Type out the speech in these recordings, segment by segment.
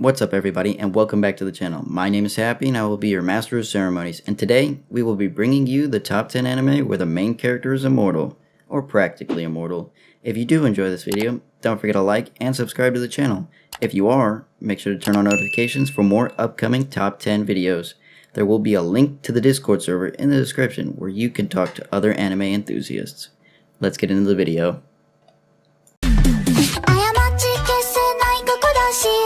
What's up everybody and welcome back to the channel. My name is Happy and I will be your master of ceremonies, and today we will be bringing you the top 10 anime where the main character is immortal, or practically immortal. If you do enjoy this video, don't forget to like and subscribe to the channel. If you are, make sure to turn on notifications for more upcoming top 10 videos. There will be a link to the Discord server in the description where you can talk to other anime enthusiasts. Let's get into the video.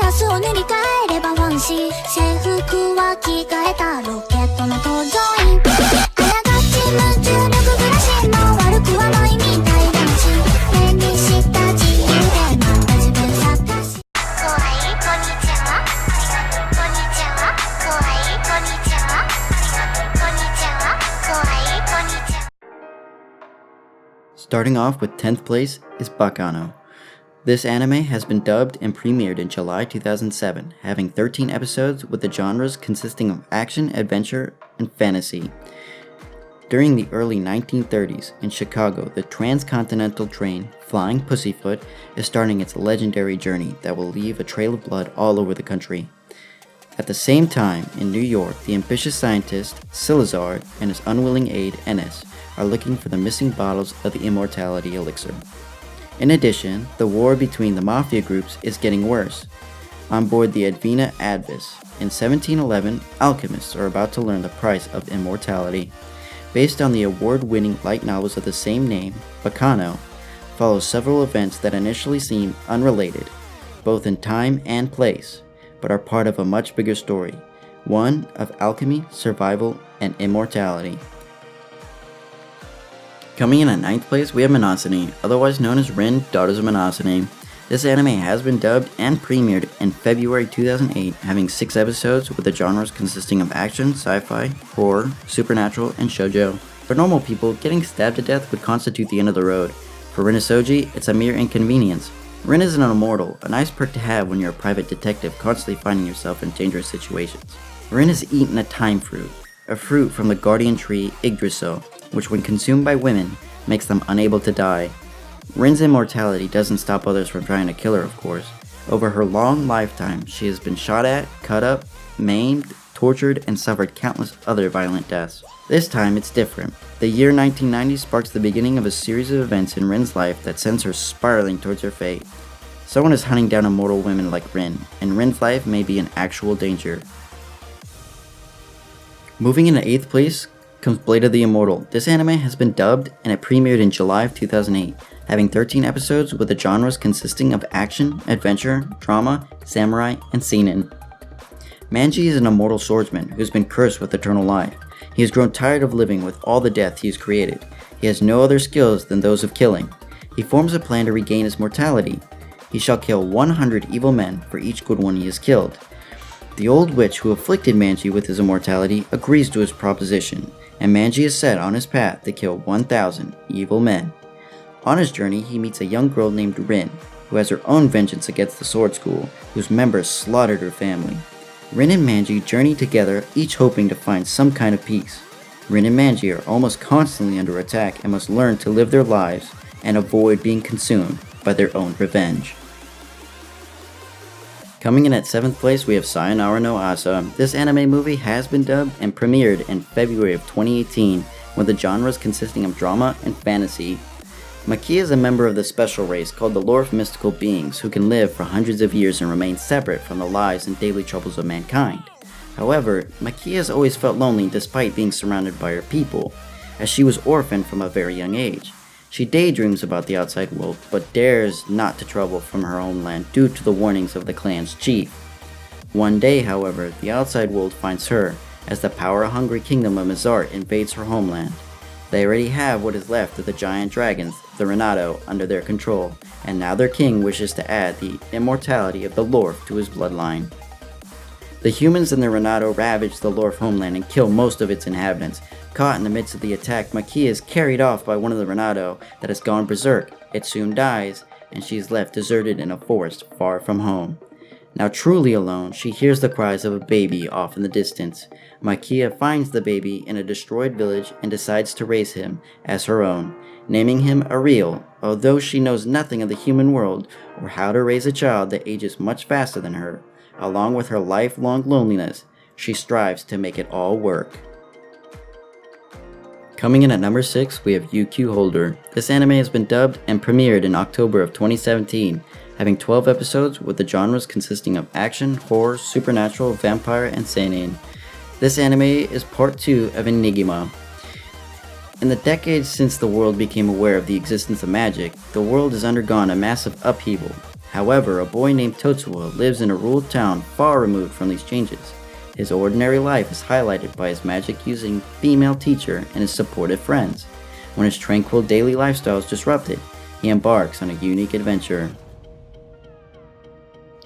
明日を塗り替えればワンシー制服は着替えたロケットの搭乗員あながち無重力暮らしも悪くはないみたいだし目にした自由でまた自分探し怖いこんにちはこんにちは怖いこんにちはこんにちは怖いこんにちは Starting off with 10th place is Baka Know. This anime has been dubbed and premiered in July 2007, having 13 episodes with the genres consisting of action, adventure, and fantasy. During the early 1930s, in Chicago, the transcontinental train, Flying Pussyfoot, is starting its legendary journey that will leave a trail of blood all over the country. At the same time, in New York, the ambitious scientist, Salazar, and his unwilling aide, Ennis, are looking for the missing bottles of the immortality elixir. In addition, the war between the mafia groups is getting worse. On board the Advina Advis, in 1711, alchemists are about to learn the price of immortality. Based on the award-winning light novels of the same name, Baka Know follows several events that initially seem unrelated, both in time and place, but are part of a much bigger story, one of alchemy, survival, and immortality. Coming in at 9th place, we have Monocine, otherwise known as Rin, Daughters of Monocine. This anime has been dubbed and premiered in February 2008, having 6 episodes with the genres consisting of action, sci-fi, horror, supernatural, and shoujo. For normal people, getting stabbed to death would constitute the end of the road. For _it's a mere inconvenience. Rin is an immortal, a nice perk to have when you're a private detective constantly finding yourself in dangerous situations. Rin has eaten a time fruit, a fruit from the guardian tree 𝐒ᴇᴏᴜ, which when consumed by women, makes them unable to die. Rin's immortality doesn't stop others from trying to kill her, of course. Over her long lifetime, she has been shot at, cut up, maimed, tortured, and suffered countless other violent deaths. This time, it's different. The year 1990 sparks the beginning of a series of events in Rin's life that sends her spiraling towards her fate. Someone is hunting down immortal women like Rin, and Rin's life may be in actual danger. Moving into 8th place comes Blade of the Immortal. This anime has been dubbed and it premiered in July of 2008, having 13 episodes with the genres consisting of action, adventure, drama, samurai, and seinen. Manji is an immortal swordsman who's been cursed with eternal life. He has grown tired of living with all the death he has created. He has no other skills than those of killing. He forms a plan to regain his mortality. He shall kill 100 evil men for each good one he has killed. The old witch who afflicted Manji with his immortality agrees to his proposition, and Manji is set on his path to kill 1,000 evil men. On his journey, he meets a young girl named Rin, who has her own vengeance against the sword school, whose members slaughtered her family. Rin and Manji journey together, each hoping to find some kind of peace. Rin and Manji are almost constantly under attack and must learn to live their lives and avoid being consumed by their own revenge. Coming in at 7th place, we have Sayonara no Azam. This anime movie has been dubbed and premiered in February of 2018, with the genres consisting of drama and fantasy. Maki is a member of the special race called the Lore of Mystical Beings who can live for hundreds of years and remain separate from the lives and daily troubles of mankind. However, Maki has always felt lonely despite being surrounded by her people, as she was orphaned from a very young age. She daydreams about the outside world, but dares not to travel from her homeland due to the warnings of the clan's chief. One day, however, the outside world finds her, as the power-hungry kingdom of Mizart invades her homeland. They already have what is left of the giant dragons, the Renato, under their control, and now their king wishes to add the immortality of the Lorf to his bloodline. The humans in the Renato ravage the Lorf homeland and kill most of its inhabitants. Caught in the midst of the attack, Maki is carried off by one of the Renato that has gone berserk. It soon dies, and she is left deserted in a forest far from home. Now truly alone, she hears the cries of a baby off in the distance. Makia finds the baby in a destroyed village and decides to raise him as her own, naming him Ariel, although she knows nothing of the human world or how to raise a child that ages much faster than her. Along with her lifelong loneliness, she strives to make it all work. Coming in at number 6, we have 𝑈Q-holder. This anime has been dubbed and premiered in October of 2017, having 12 episodes with the genres consisting of action, horror, supernatural, vampire, and seinen. This anime is part 2 of Enigma. In the decades since the world became aware of the existence of magic, the world has undergone a massive upheaval. However, a boy named Tetsuo lives in a rural town far removed from these changes. His ordinary life is highlighted by his magic-using female teacher and his supportive friends. When his tranquil daily lifestyle is disrupted, he embarks on a unique adventure.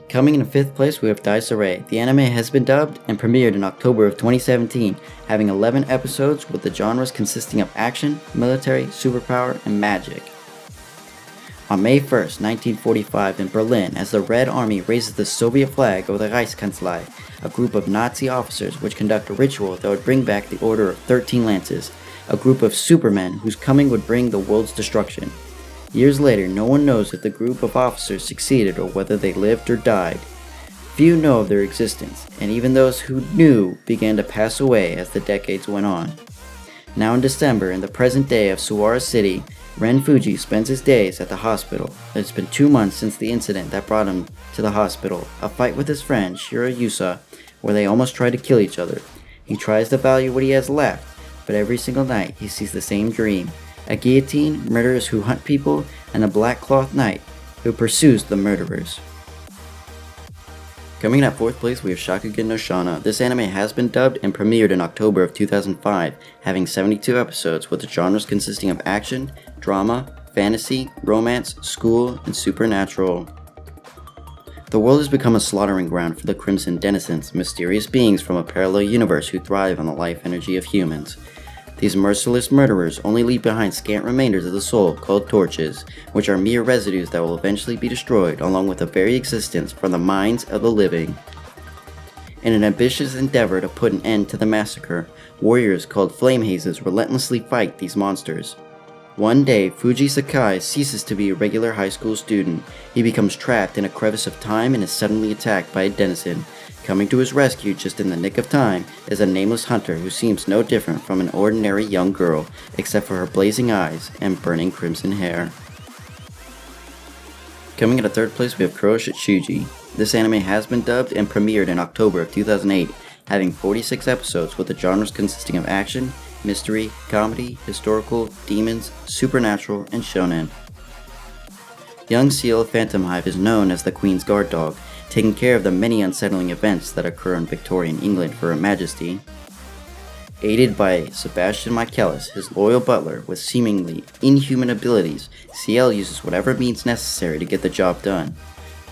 Coming in 5th place, we have 𝐴. The anime has been dubbed and premiered in October of 2017, having 11 episodes with the genres consisting of action, military, superpower, and magic. On May 1st, 1945 in Berlin, as the Red Army raises the Soviet flag over the Reichskanzlei, a group of Nazi officers which conduct a ritual that would bring back the Order of 13 Lances, a group of supermen whose coming would bring the world's destruction. Years later, no one knows if the group of officers succeeded or whether they lived or died. Few know of their existence, and even those who knew began to pass away as the decades went on. Now in December, in the present day of Suwara City, Ren Fuji spends his days at the hospital. It's been 2 months since the incident that brought him to the hospital, a fight with his friend Shira Yusa, where they almost try to kill each other. He tries to value what he has left, but every single night he sees the same dream: a guillotine, murderers who hunt people, and a black cloth knight who pursues the murderers. Coming in at 4th place, we have Shakugan no Shana. This anime has been dubbed and premiered in October of 2005, having 72 episodes with the genres consisting of action, drama, fantasy, romance, school, and supernatural. The world has become a slaughtering ground for the Crimson Denizens, mysterious beings from a parallel universe who thrive on the life energy of humans. These merciless murderers only leave behind scant remainders of the soul called torches, which are mere residues that will eventually be destroyed along with the very existence from the minds of the living. In an ambitious endeavor to put an end to the massacre, warriors called Flame Hazes relentlessly fight these monsters. One day, Fuji Sakai ceases to be a regular high school student. He becomes trapped in a crevice of time and is suddenly attacked by a denizen. Coming to his rescue just in the nick of time is a nameless hunter who seems no different from an ordinary young girl, except for her blazing eyes and burning crimson hair. Coming in at 3rd place, we have Kuroshitsuji. This anime has been dubbed and premiered in October of 2008, having 46 episodes with the genres consisting of action, mystery, comedy, historical, demons, supernatural, and shonen. Young Seal of Phantom Hive is known as the Queen's guard dog, taking care of the many unsettling events that occur in Victorian England for Her Majesty. Aided by Sebastian Michaelis, his loyal butler with seemingly inhuman abilities, CL uses whatever means necessary to get the job done.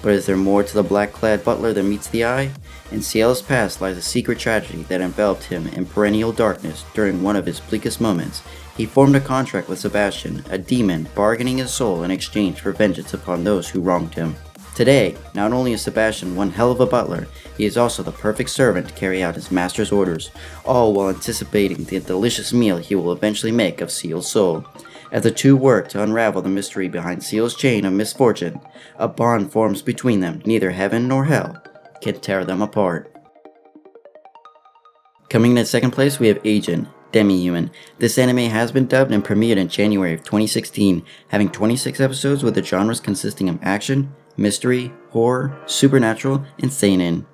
But is there more to the black-clad butler than meets the eye? In CL's past lies a secret tragedy that enveloped him in perennial darkness during one of his bleakest moments. He formed a contract with Sebastian, a demon, bargaining his soul in exchange for vengeance upon those who wronged him. Today, not only is Sebastian one hell of a butler, he is also the perfect servant to carry out his master's orders, all while anticipating the delicious meal he will eventually make of Seal's soul. As the two work to unravel the mystery behind Seal's chain of misfortune, a bond forms between them neither heaven nor hell can tear them apart. Coming in at 2nd place, we have 𝐴ᴏᴛ, Demihuman. This anime has been dubbed and premiered in January of 2016, having 26 episodes with the genres consisting of action, mystery, horror, supernatural, and seinen.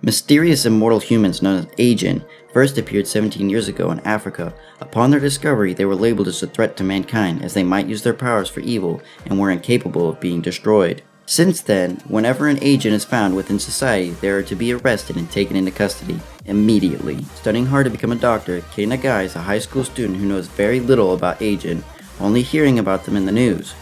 Mysterious immortal humans known as 𝐴ᴏᴛ first appeared 17 years ago in Africa. Upon their discovery, they were labeled as a threat to mankind as they might use their powers for evil and were incapable of being destroyed. Since then, whenever an 𝐴ᴏᴛ is found within society, they are to be arrested and taken into custody immediately. Studying hard to become a doctor, Kei Nagai is a high school student who knows very little about 𝐴ᴏᴛ, only hearing about them in the news.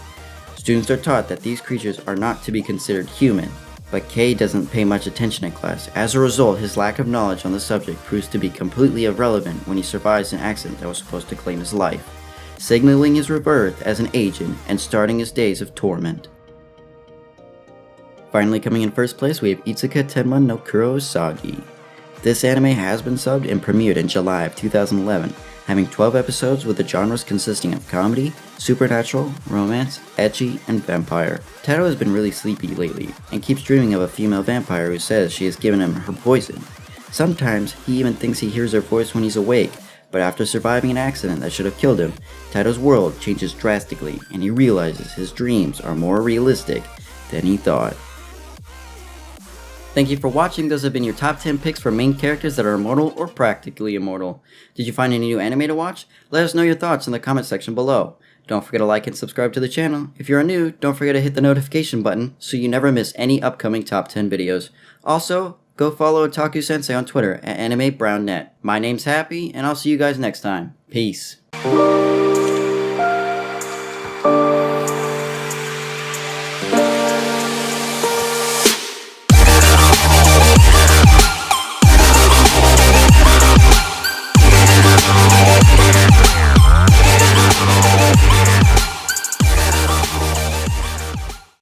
Students are taught that these creatures are not to be considered human, but Kei doesn't pay much attention in class. As a result, his lack of knowledge on the subject proves to be completely irrelevant when he survives an accident that was supposed to claim his life, signaling his rebirth as an 𝐴ᴏᴛ and starting his days of torment. Finally, coming in 1st place, we have Itza Cat no Kuroshitsuji. This anime has been subbed and premiered in July of 2011, having 12 episodes with the genres consisting of comedy, supernatural, romance, ecchi, and vampire. Taro has been really sleepy lately, and keeps dreaming of a female vampire who says she has given him her poison. Sometimes, he even thinks he hears her voice when he's awake, but after surviving an accident that should have killed him, Taro's world changes drastically, and he realizes his dreams are more realistic than he thought. Thank you for watching. Those have been your top 10 picks for main characters that are immortal or practically immortal. Did you find any new anime to watch? Let us know your thoughts in the comment section below. Don't forget to like and subscribe to the channel. If you are new, don't forget to hit the notification button so you never miss any upcoming top 10 videos. Also, go follow Otaku Sensei on Twitter at AnimeBrownNet. My name's Happy, and I'll see you guys next time. Peace.